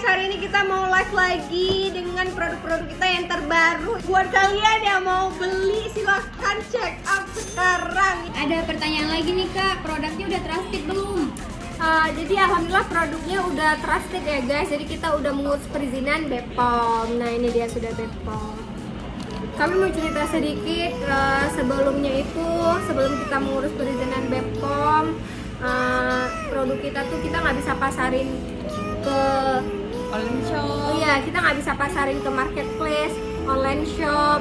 hari ini kita mau live lagi dengan produk-produk kita yang terbaru. Buat kalian yang mau beli silahkan check out sekarang. Ada pertanyaan lagi nih Kak, produknya udah trusted belum? Jadi alhamdulillah produknya udah trusted ya guys. Jadi kita udah mengurus perizinan BPOM. Nah ini dia sudah BPOM. Kami mau cerita sedikit sebelumnya itu, sebelum kita mengurus perizinan BPOM, produk kita tuh kita nggak bisa pasarin ke Online shop. Oh iya, kita nggak bisa pasarin ke marketplace, online shop.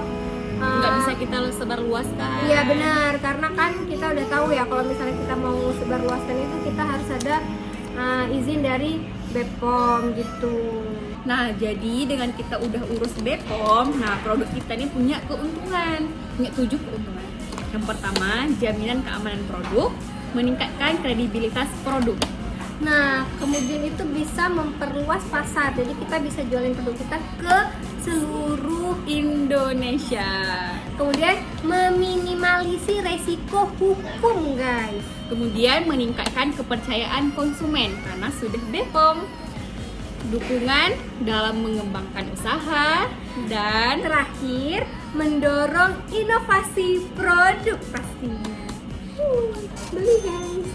Nggak bisa kita sebarluaskan. Iya benar, karena kan kita udah tahu ya kalau misalnya kita mau sebarluaskan itu kita harus ada izin dari BPOM gitu. Nah, jadi dengan kita udah urus BPOM, nah produk kita ini punya keuntungan, punya 7 keuntungan. Yang pertama, jaminan keamanan produk, meningkatkan kredibilitas produk. Nah, kemudian itu bisa memperluas pasar. Jadi kita bisa jualin produk kita ke seluruh Indonesia. Kemudian meminimalisir resiko hukum, guys. Kemudian meningkatkan kepercayaan konsumen karena sudah BPOM. Dukungan dalam mengembangkan usaha dan Terakhir, mendorong inovasi produk pastinya. Beli guys.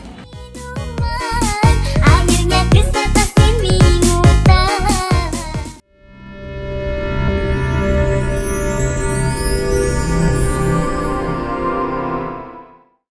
Akhirnya bisa